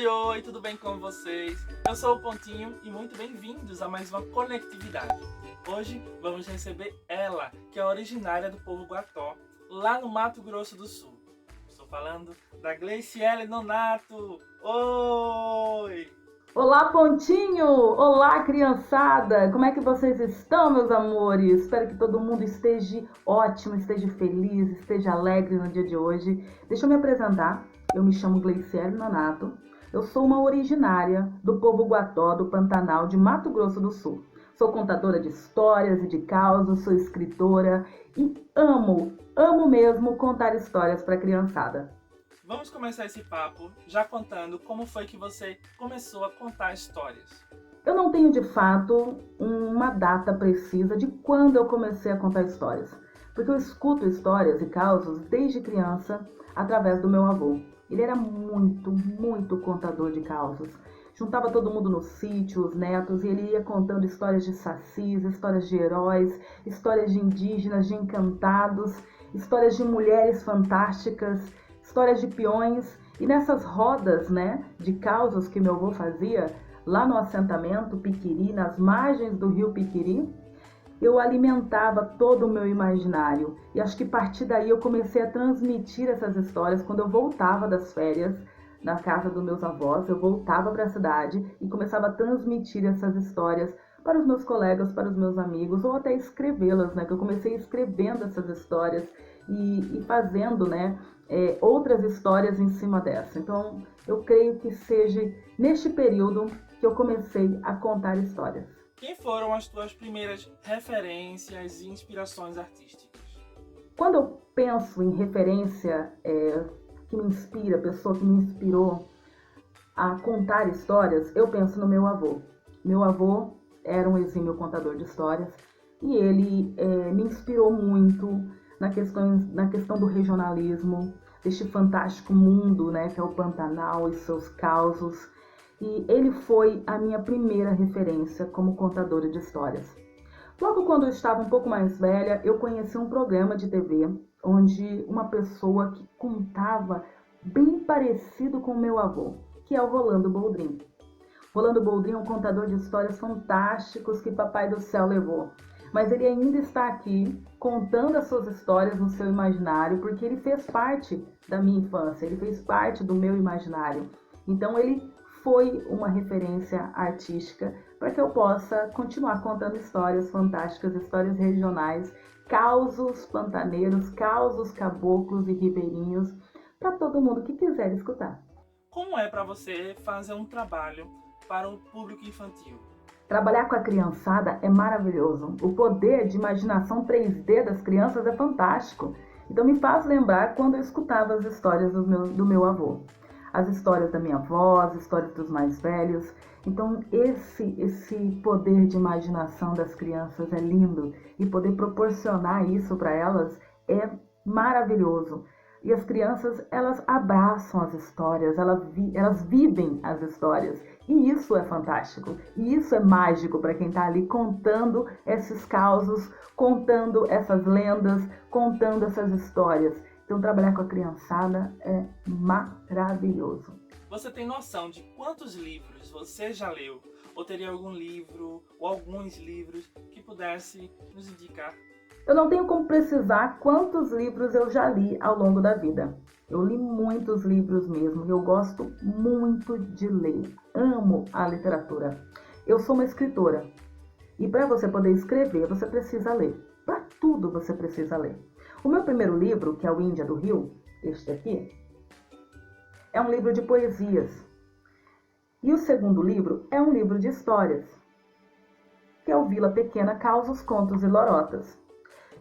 Oi, tudo bem com vocês? Eu sou o Pontinho e muito bem-vindos a mais uma Conectividade. Hoje vamos receber ela, que é originária do povo Guató, lá no Mato Grosso do Sul. Estou falando da Gleiciele Nonato. Oi! Olá, Pontinho! Olá, criançada! Como é que vocês estão, meus amores? Espero que todo mundo esteja ótimo, esteja feliz, esteja alegre no dia de hoje. Deixa eu me apresentar. Eu me chamo Gleiciele Nonato. Eu sou uma originária do povo Guató do Pantanal de Mato Grosso do Sul. Sou contadora de histórias e de causos, sou escritora e amo mesmo contar histórias para a criançada. Vamos começar esse papo já contando como foi que você começou a contar histórias. Eu não tenho de fato uma data precisa de quando eu comecei a contar histórias, porque eu escuto histórias e causos desde criança através do meu avô. Ele era muito contador de causos. Juntava todo mundo no sítio, os netos, e ele ia contando histórias de sacis, histórias de heróis, histórias de indígenas, de encantados, histórias de mulheres fantásticas, histórias de peões. E nessas rodas, de causos que meu avô fazia, lá no assentamento Piquiri, nas margens do rio Piquiri, eu alimentava todo o meu imaginário. E acho que a partir daí eu comecei a transmitir essas histórias. Quando eu voltava das férias na casa dos meus avós, eu voltava para a cidade e começava a transmitir essas histórias para os meus colegas, para os meus amigos, ou até escrevê-las, que eu comecei escrevendo essas histórias e fazendo, outras histórias em cima dessa. Então, eu creio que seja neste período que eu comecei a contar histórias. Quem foram as tuas primeiras referências e inspirações artísticas? Quando eu penso em referência que me inspira, pessoa que me inspirou a contar histórias, eu penso no meu avô. Meu avô era um exímio contador de histórias e ele me inspirou muito na questão do regionalismo, deste fantástico mundo, que é o Pantanal e seus causos. E ele foi a minha primeira referência como contadora de histórias. Logo quando eu estava um pouco mais velha, eu conheci um programa de TV onde uma pessoa que contava bem parecido com o meu avô, que é o Rolando Boldrin. Rolando Boldrin é um contador de histórias fantásticos que Papai do Céu levou. Mas ele ainda está aqui contando as suas histórias no seu imaginário, porque ele fez parte da minha infância, ele fez parte do meu imaginário. Então ele foi uma referência artística para que eu possa continuar contando histórias fantásticas, histórias regionais, causos pantaneiros, causos caboclos e ribeirinhos, para todo mundo que quiser escutar. Como é para você fazer um trabalho para o público infantil? Trabalhar com a criançada é maravilhoso. O poder de imaginação 3D das crianças é fantástico. Então me faz lembrar quando eu escutava as histórias do meu avô. As histórias da minha avó, as histórias dos mais velhos. Então esse poder de imaginação das crianças é lindo. E poder proporcionar isso para elas é maravilhoso. E as crianças, elas abraçam as histórias, elas vivem as histórias. E isso é fantástico. E isso é mágico para quem está ali contando esses causos, contando essas lendas, contando essas histórias. Então, trabalhar com a criançada é maravilhoso. Você tem noção de quantos livros você já leu? Ou teria algum livro, ou alguns livros, que pudesse nos indicar? Eu não tenho como precisar quantos livros eu já li ao longo da vida. Eu li muitos livros mesmo e eu gosto muito de ler. Amo a literatura. Eu sou uma escritora. E para você poder escrever, você precisa ler. Para tudo você precisa ler. O meu primeiro livro, que é o Índia do Rio, este aqui, é um livro de poesias. E o segundo livro é um livro de histórias, que é o Vila Pequena, Causos, Contos e Lorotas.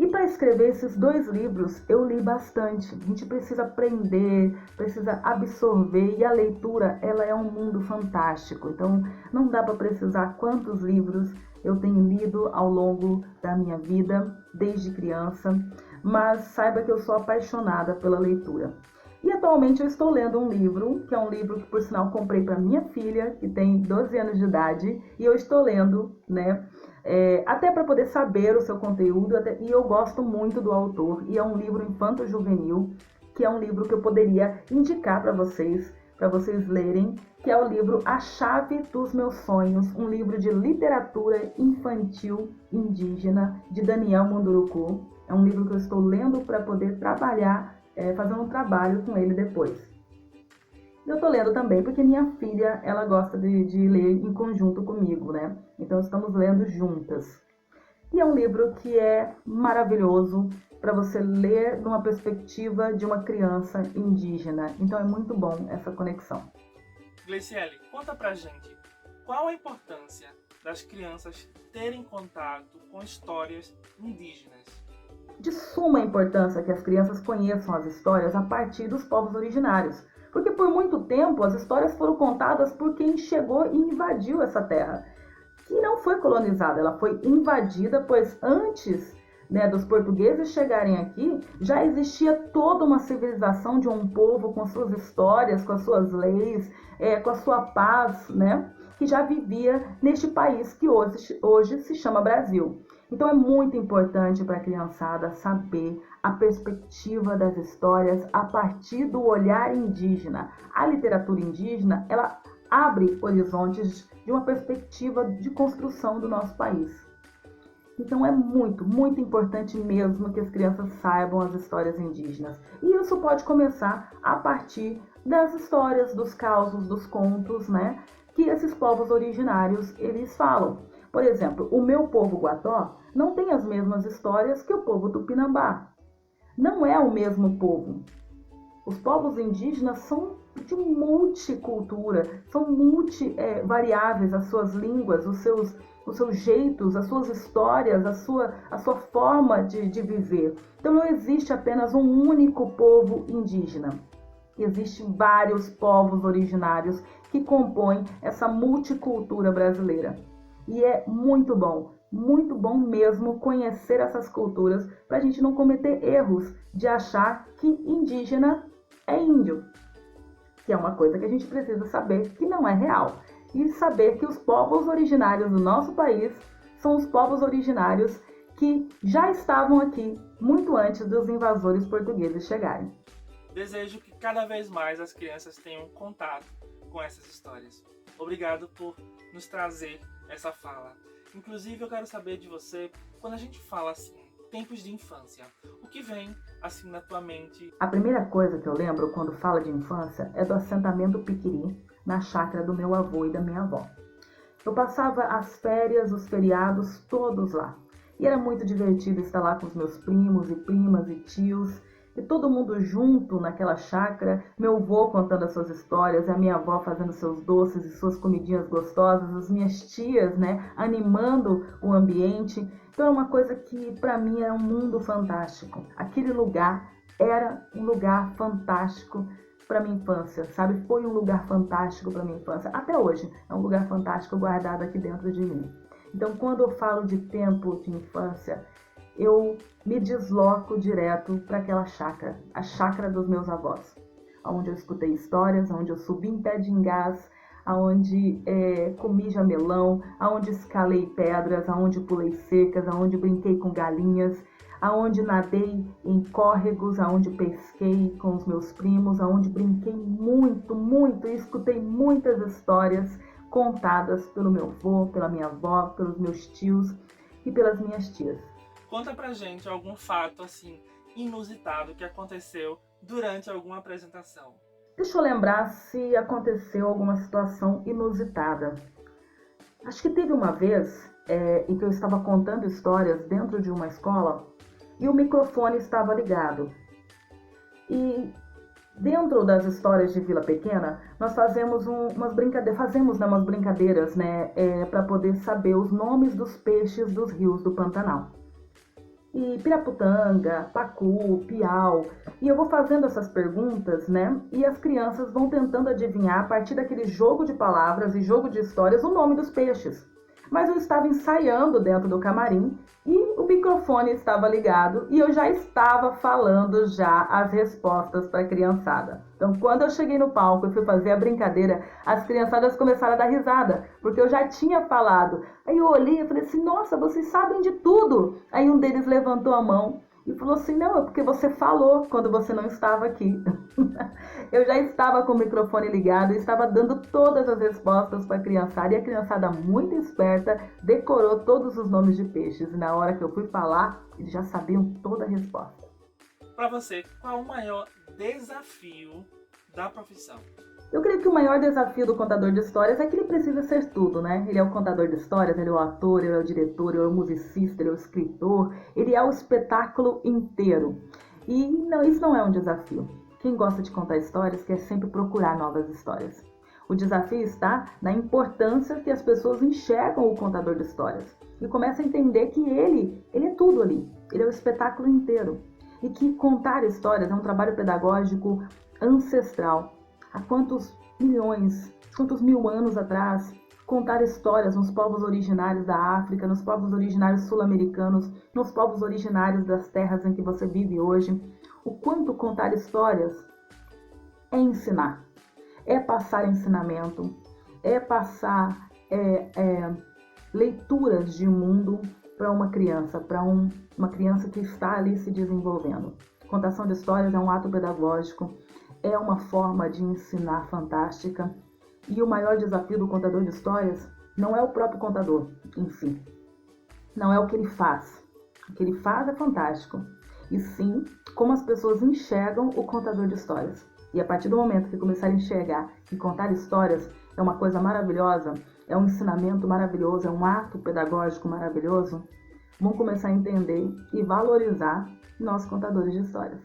E para escrever esses dois livros, eu li bastante. A gente precisa aprender, precisa absorver, e a leitura, ela é um mundo fantástico. Então, não dá para precisar quantos livros eu tenho lido ao longo da minha vida, desde criança, mas saiba que eu sou apaixonada pela leitura. E atualmente eu estou lendo um livro, que é um livro que, por sinal, comprei para minha filha, que tem 12 anos de idade, e eu estou lendo, até para poder saber o seu conteúdo, e eu gosto muito do autor, e é um livro infanto-juvenil, que é um livro que eu poderia indicar para vocês para vocês lerem, que é o livro A Chave dos Meus Sonhos, um livro de literatura infantil indígena de Daniel Munduruku. É um livro que eu estou lendo para poder trabalhar, fazer um trabalho com ele depois. Eu estou lendo também porque minha filha, ela gosta de ler em conjunto comigo, né? Então estamos lendo juntas. E é um livro que é maravilhoso para você ler numa perspectiva de uma criança indígena. Então é muito bom essa conexão. Gleiciele, conta pra gente qual a importância das crianças terem contato com histórias indígenas. De suma importância que as crianças conheçam as histórias a partir dos povos originários. Porque por muito tempo as histórias foram contadas por quem chegou e invadiu essa terra. Que não foi colonizada, ela foi invadida, pois antes, né, dos portugueses chegarem aqui, já existia toda uma civilização de um povo com suas histórias, com as suas leis, com a sua paz, né, que já vivia neste país que hoje se chama Brasil. Então é muito importante para a criançada saber a perspectiva das histórias a partir do olhar indígena. A literatura indígena, ela abre horizontes de uma perspectiva de construção do nosso país. Então é muito, muito importante mesmo que as crianças saibam as histórias indígenas. E isso pode começar a partir das histórias, dos causos, dos contos, né, que esses povos originários eles falam. Por exemplo, o meu povo Guató não tem as mesmas histórias que o povo Tupinambá. Não é o mesmo povo. Os povos indígenas são de multicultura, são multivariáveis as suas línguas, os seus jeitos, as suas histórias, a sua forma de viver. Então não existe apenas um único povo indígena. Existem vários povos originários que compõem essa multicultura brasileira. E é muito bom mesmo conhecer essas culturas para a gente não cometer erros de achar que indígena é índio, que é uma coisa que a gente precisa saber que não é real. E saber que os povos originários do nosso país são os povos originários que já estavam aqui muito antes dos invasores portugueses chegarem. Desejo que cada vez mais as crianças tenham contato com essas histórias. Obrigado por nos trazer essa fala. Inclusive, eu quero saber de você, quando a gente fala assim, tempos de infância, o que vem assim na tua mente? A primeira coisa que eu lembro quando fala de infância é do assentamento Piquiri, na chácara do meu avô e da minha avó. Eu passava as férias, os feriados, todos lá. E era muito divertido estar lá com os meus primos e primas e tios, e todo mundo junto naquela chácara, meu avô contando as suas histórias, a minha avó fazendo seus doces e suas comidinhas gostosas, as minhas tias, né, animando o ambiente. Então era uma coisa que para mim era um mundo fantástico. Aquele lugar era um lugar fantástico para minha infância, sabe? Foi um lugar fantástico para minha infância. Até hoje é um lugar fantástico guardado aqui dentro de mim. Então quando eu falo de tempo de infância, eu me desloco direto para aquela chácara, a chácara dos meus avós, onde eu escutei histórias, onde eu subi em pé de engás, onde comi jamelão, onde escalei pedras, onde pulei cercas, onde brinquei com galinhas, onde nadei em córregos, onde pesquei com os meus primos, onde brinquei muito, muito e escutei muitas histórias contadas pelo meu avô, pela minha avó, pelos meus tios e pelas minhas tias. Conta pra gente algum fato assim inusitado que aconteceu durante alguma apresentação. Deixa eu lembrar se aconteceu alguma situação inusitada. Acho que teve uma vez em que eu estava contando histórias dentro de uma escola e o microfone estava ligado. E dentro das histórias de Vila Pequena, nós fazemos umas brincadeiras, né, para poder saber os nomes dos peixes dos rios do Pantanal. E Piraputanga, Pacu, Piau. E eu vou fazendo essas perguntas, né? E as crianças vão tentando adivinhar, a partir daquele jogo de palavras e jogo de histórias, o nome dos peixes. Mas eu estava ensaiando dentro do camarim e o microfone estava ligado e eu já estava falando já as respostas para a criançada. Então, quando eu cheguei no palco e fui fazer a brincadeira, as criançadas começaram a dar risada, porque eu já tinha falado. Aí eu olhei e falei assim, nossa, vocês sabem de tudo. Aí um deles levantou a mão E falou assim, não, é porque você falou quando você não estava aqui. Eu já estava com o microfone ligado e estava dando todas as respostas para a criançada. E a criançada, muito esperta, decorou todos os nomes de peixes. E na hora que eu fui falar, eles já sabiam toda a resposta. Para você, qual o maior desafio da profissão? Eu creio que o maior desafio do contador de histórias é que ele precisa ser tudo, né? Ele é o contador de histórias, ele é o ator, ele é o diretor, ele é o musicista, ele é o escritor, ele é o espetáculo inteiro. E não, isso não é um desafio. Quem gosta de contar histórias quer sempre procurar novas histórias. O desafio está na importância que as pessoas enxergam o contador de histórias e começam a entender que ele é tudo ali, ele é o espetáculo inteiro. E que contar histórias é um trabalho pedagógico ancestral. Há quantos milhões, quantos mil anos atrás, contar histórias nos povos originários da África, nos povos originários sul-americanos, nos povos originários das terras em que você vive hoje. O quanto contar histórias é ensinar, é passar ensinamento, é passar leituras de mundo para uma criança, uma criança que está ali se desenvolvendo. Contação de histórias é um ato pedagógico, é uma forma de ensinar fantástica. E o maior desafio do contador de histórias não é o próprio contador em si. Não é o que ele faz. O que ele faz é fantástico. E sim, como as pessoas enxergam o contador de histórias. E a partir do momento que começarem a enxergar que contar histórias é uma coisa maravilhosa, é um ensinamento maravilhoso, é um ato pedagógico maravilhoso, vão começar a entender e valorizar nós contadores de histórias.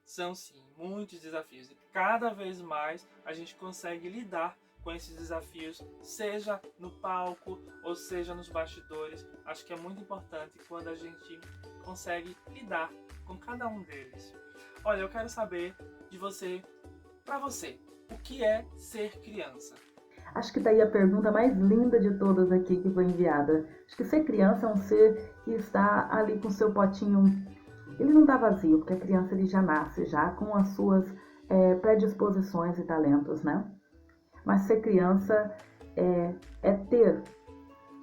São sim muitos desafios e cada vez mais a gente consegue lidar com esses desafios, seja no palco ou seja nos bastidores. Acho que é muito importante quando a gente consegue lidar com cada um deles. Olha, eu quero saber de você, para você, o que é ser criança? Acho que daí a pergunta mais linda de todas aqui que foi enviada. Acho que ser criança é um ser que está ali com seu potinho. Ele não está vazio, porque a criança ele já nasce já com as suas predisposições e talentos, né? Mas ser criança é ter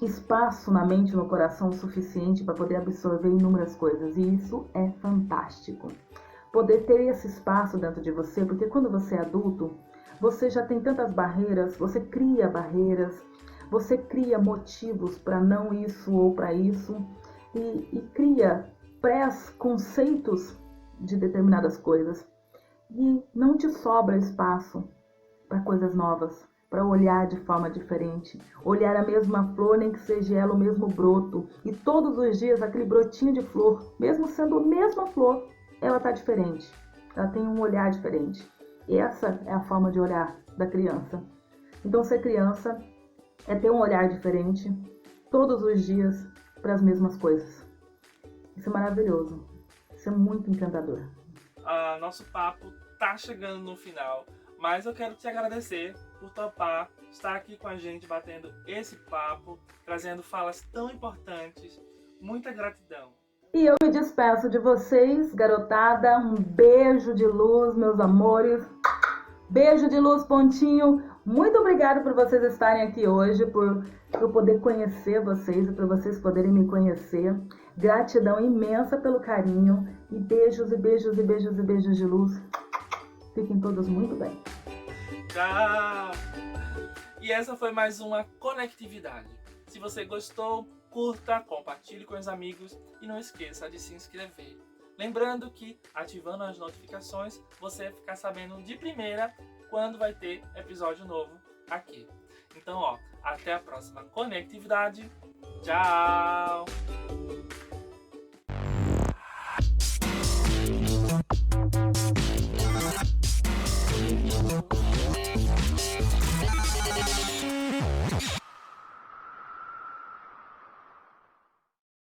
espaço na mente e no coração suficiente para poder absorver inúmeras coisas. E isso é fantástico. Poder ter esse espaço dentro de você, porque quando você é adulto, você já tem tantas barreiras, você cria barreiras, você cria motivos para não isso ou para isso e cria pré-conceitos de determinadas coisas. E não te sobra espaço para coisas novas, para olhar de forma diferente, olhar a mesma flor, nem que seja ela o mesmo broto, e todos os dias aquele brotinho de flor, mesmo sendo a mesma flor, ela está diferente, ela tem um olhar diferente. E essa é a forma de olhar da criança. Então ser criança é ter um olhar diferente todos os dias para as mesmas coisas. Isso é maravilhoso, isso é muito encantador. Nosso papo tá chegando no final, mas eu quero te agradecer por topar estar aqui com a gente, batendo esse papo, trazendo falas tão importantes. Muita gratidão. E eu me despeço de vocês, garotada. Um beijo de luz, meus amores. Beijo de luz, Pontinho. Muito obrigada por vocês estarem aqui hoje, por eu poder conhecer vocês e por vocês poderem me conhecer. Gratidão imensa pelo carinho. E beijos e beijos e beijos e beijos de luz. Fiquem todos muito bem. Tchau! E essa foi mais uma Conectividade. Se você gostou, curta, compartilhe com os amigos e não esqueça de se inscrever. Lembrando que, ativando as notificações, você vai ficar sabendo de primeira quando vai ter episódio novo aqui. Então, até a próxima Conectividade. Tchau!